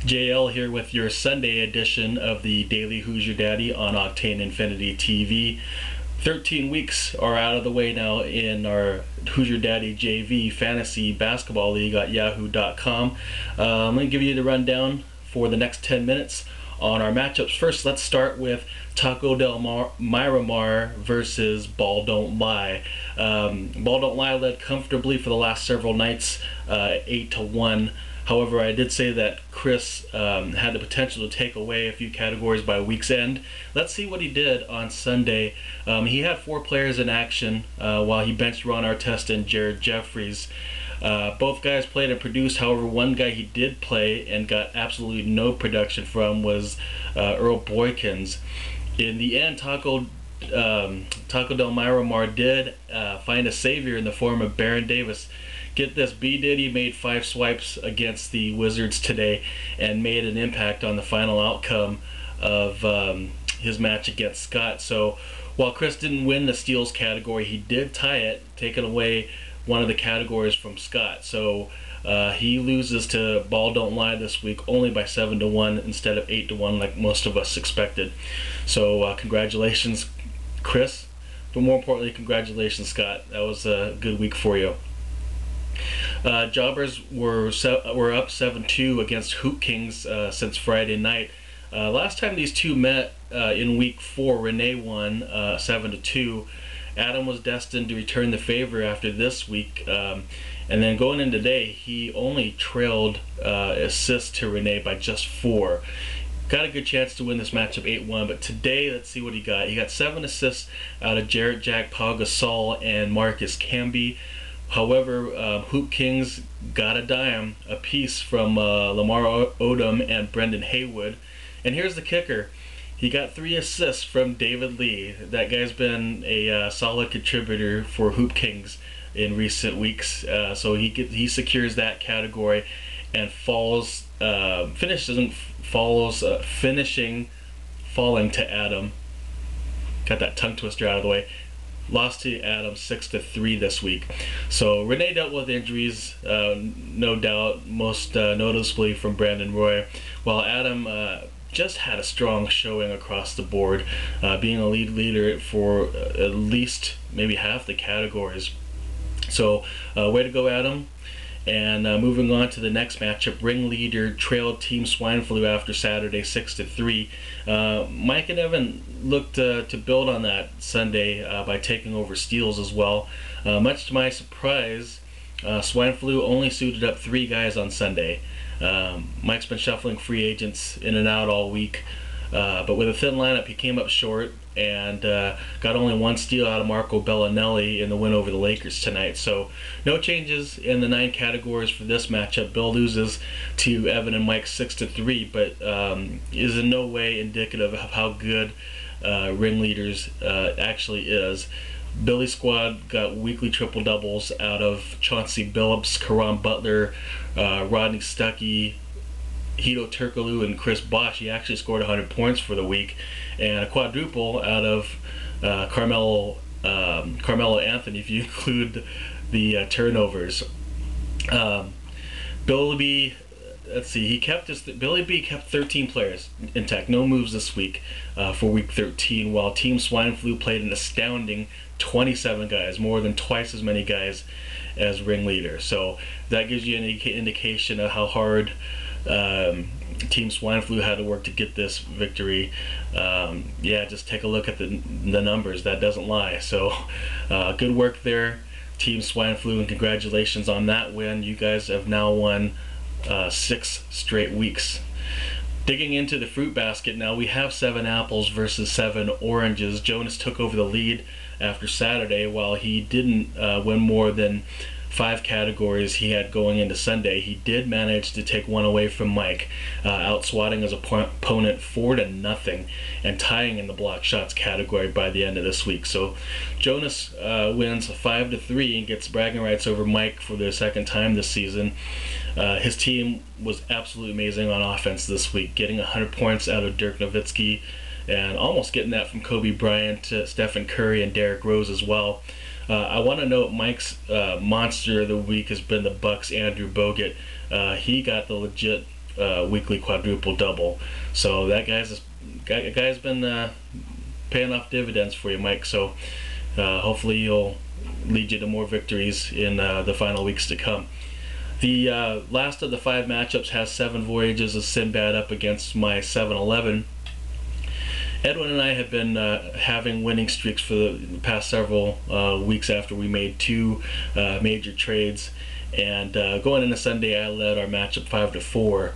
JL here with your Sunday edition of the Daily Hoosier Daddy on Octane Infinity TV. 13 weeks are out of the way now in our Hoosier Daddy JV Fantasy Basketball League at yahoo.com. I'm going to give you the rundown for the next 10 minutes on our matchups. First, let's start with Taco Del Miramar versus Ball Don't Lie. Ball Don't Lie led comfortably for the last several nights, 8-1. However, I did say that Chris had the potential to take away a few categories by week's end. Let's see what he did on Sunday. He had 4 players in action while he benched Ron Artest and Jared Jeffries. Both guys played and produced. However, one guy he did play and got absolutely no production from was Earl Boykins. In the end, Taco Del Miramar did find a savior in the form of Baron Davis. Get this, B. Diddy made 5 swipes against the Wizards today and made an impact on the final outcome of his match against Scott. So while Chris didn't win the steals category, he did tie it, taking away one of the categories from Scott. So he loses to Ball Don't Lie this week only by 7-1 instead of 8-1 like most of us expected. So congratulations, Chris. But more importantly, congratulations, Scott. That was a good week for you. Jobbers were up 7-2 against Hoop Kings since Friday night. Last time these two met in week 4, Renee won 7-2. Adam was destined to return the favor after this week, and then going in today, he only trailed assists to Renee by just 4. Got a good chance to win this matchup 8-1, but today, let's see what he got. He got 7 assists out of Jarrett Jack, Pau Gasol, and Marcus Camby. However, Hoop Kings got a dime apiece from Lamar Odom and Brendan Haywood. And here's the kicker. He got 3 assists from David Lee. That guy's been a solid contributor for Hoop Kings in recent weeks. So he secures that category and falling to Adam. Got that tongue twister out of the way. Lost to Adam 6-3 this week. So Renee dealt with injuries, no doubt, most noticeably from Brandon Roy, while Adam just had a strong showing across the board, being a leader for at least maybe half the categories. So way to go, Adam. And moving on to the next matchup, ringleader trailed Team Swine Flu after Saturday 6-3. Mike and Evan looked to build on that Sunday by taking over steals as well. Much to my surprise, Swine Flu only suited up 3 guys on Sunday. Mike's been shuffling free agents in and out all week, but with a thin lineup, he came up short and got only 1 steal out of Marco Bellinelli in the win over the Lakers tonight. So no changes in the 9 categories for this matchup. Bill loses to Evan and Mike 6-3, but is in no way indicative of how good ringleaders actually is. Billy's squad got weekly triple doubles out of Chauncey Billups, Karan Butler, Rodney Stuckey, Hito Turkoglu, and Chris Bosh. He actually scored 100 points for the week, and a quadruple out of Carmelo Anthony, if you include the turnovers. Billy B, let's see, Billy B kept 13 players intact, no moves this week for week 13, while Team Swine Flu played an astounding 27 guys, more than twice as many guys as ringleader. So that gives you an indication of how hard Team Swine Flu had to work to get this victory. Yeah, just take a look at the numbers. That doesn't lie. So good work there, Team Swine Flu, and congratulations on that win. You guys have now won 6 straight weeks. Digging into the fruit basket now, we have 7 apples versus 7 oranges. Jonas took over the lead after Saturday. While he didn't win more than 5 categories he had going into Sunday, he did manage to take 1 away from Mike, outswatting his opponent 4-0 and tying in the block shots category by the end of this week. So Jonas wins 5-3 and gets bragging rights over Mike for the 2nd time this season. His team was absolutely amazing on offense this week, getting 100 points out of Dirk Nowitzki and almost getting that from Kobe Bryant, Stephen Curry, and Derrick Rose as well. I want to note Mike's monster of the week has been the Bucks' Andrew Bogut. He got the legit weekly quadruple double. So that guy's been paying off dividends for you, Mike. So hopefully he'll lead you to more victories in the final weeks to come. The last of the 5 matchups has 7 Voyages of Sinbad up against my 7-11. Edwin and I have been having winning streaks for the past several weeks after we made 2 major trades. And going into Sunday, I led our matchup 5-4.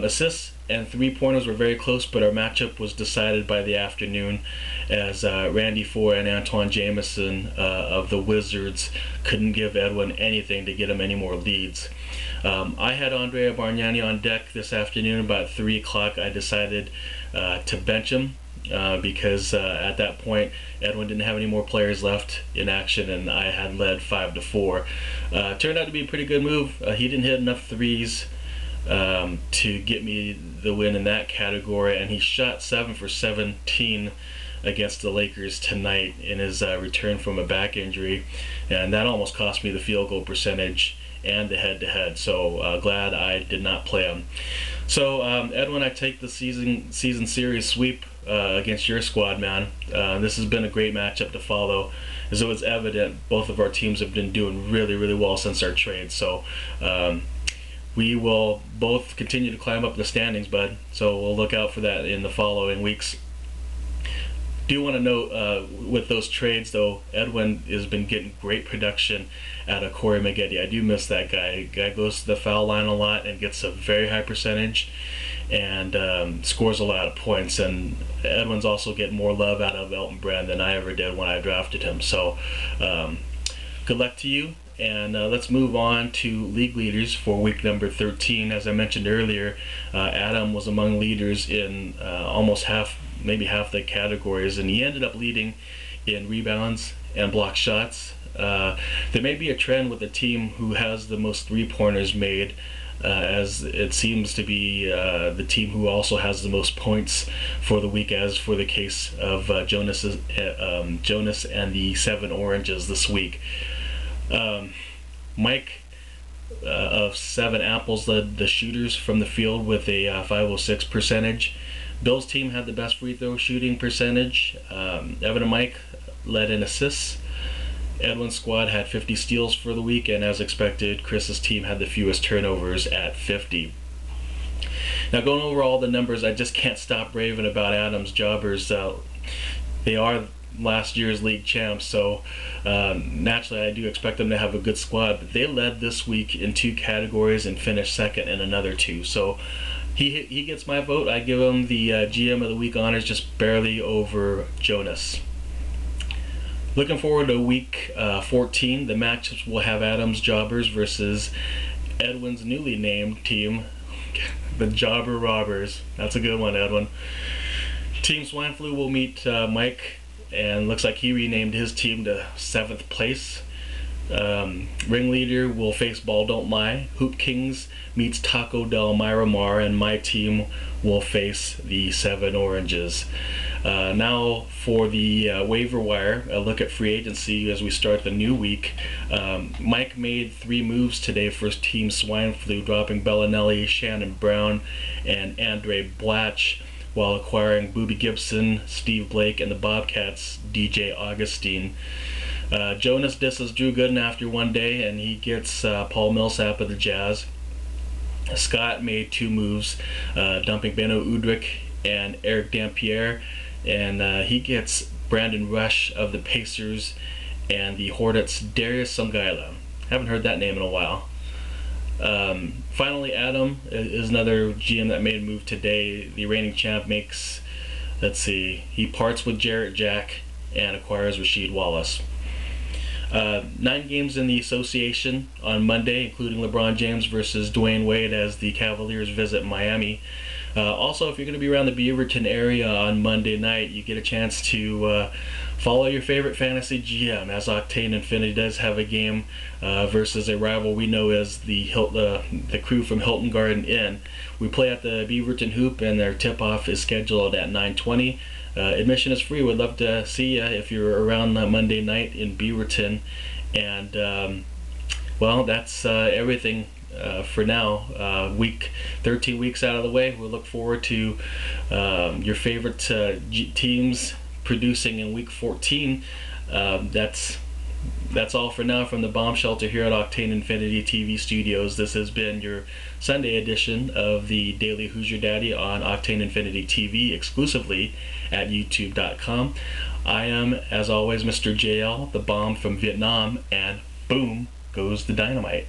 Assists and 3-pointers were very close, but our matchup was decided by the afternoon as Randy Four and Antoine Jameson of the Wizards couldn't give Edwin anything to get him any more leads. I had Andrea Bargnani on deck this afternoon. About 3 o'clock, I decided to bench him because at that point Edwin didn't have any more players left in action, and I had led 5-4. Turned out to be a pretty good move. He didn't hit enough threes to get me the win in that category, and he shot 7 for 17 against the Lakers tonight in his return from a back injury, and that almost cost me the field goal percentage and the head-to-head. So glad I did not play him. So Edwin, I take the season series sweep against your squad, man. This has been a great matchup to follow. As it was evident, both of our teams have been doing really well since our trade. So we will both continue to climb up the standings, bud. So we'll look out for that in the following weeks. Do want to note with those trades, though, Edwin has been getting great production out of Corey Maggette. I do miss that guy. Guy goes to the foul line a lot and gets a very high percentage and scores a lot of points. And Edwin's also getting more love out of Elton Brand than I ever did when I drafted him. So good luck to you. And let's move on to league leaders for week number 13. As I mentioned earlier, Adam was among leaders in almost maybe half the categories, and he ended up leading in rebounds and block shots. There may be a trend with the team who has the most 3-pointers made, as it seems to be the team who also has the most points for the week, as for the case of Jonas and the 7 Oranges this week. Mike of 7 Apples led the shooters from the field with a 506 percentage. Bill's team had the best free throw shooting percentage. Evan and Mike led in assists. Edwin's squad had 50 steals for the week, and as expected, Chris's team had the fewest turnovers at 50. Now, going over all the numbers, I just can't stop raving about Adam's Jobbers. They are last year's league champs, so naturally I do expect them to have a good squad, but they led this week in 2 categories and finished second in another 2. So he gets my vote. I give him the GM of the week honors, just barely over Jonas. Looking forward to week 14. The matchups will have Adam's Jobbers versus Edwin's newly named team, the Jobber Robbers. That's a good one, Edwin. Team Swine Flu will meet Mike, and looks like he renamed his team to 7th place. Ringleader will face Ball Don't Lie. Hoop Kings meets Taco Del Miramar, and my team will face the 7 Oranges. Now for the waiver wire, a look at free agency as we start the new week. Mike made 3 moves today for Team Swine Flu, dropping Bellinelli, Shannon Brown, and Andre Blatch, while acquiring Boobie Gibson, Steve Blake, and the Bobcats' DJ Augustine. Jonas disses Drew Gooden after one day, and he gets Paul Millsap of the Jazz. Scott made 2 moves, dumping Benno Udrich and Eric Dampier, and he gets Brandon Rush of the Pacers and the Hornets' Darius Songaila. Haven't heard that name in a while. Finally, Adam is another GM that made a move today. The reigning champ makes, he parts with Jarrett Jack and acquires Rasheed Wallace. 9 games in the association on Monday, including LeBron James versus Dwayne Wade as the Cavaliers visit Miami. Also, if you're going to be around the Beaverton area on Monday night, you get a chance to follow your favorite fantasy GM, as Octane Infinity does have a game versus a rival we know as the crew from Hilton Garden Inn. We play at the Beaverton Hoop, and their tip-off is scheduled at 9:20. Admission is free. We'd love to see you if you're around Monday night in Beaverton. And well, that's everything for now. Week 13 weeks out of the way. We'll look forward to your favorite teams producing in week 14. That's all for now from the bomb shelter here at Octane Infinity TV studios. This has been your Sunday edition of the Daily Hoosier Daddy on Octane Infinity TV, exclusively at youtube.com. I am, as always, Mr. JL, the bomb from Vietnam, and boom goes the dynamite.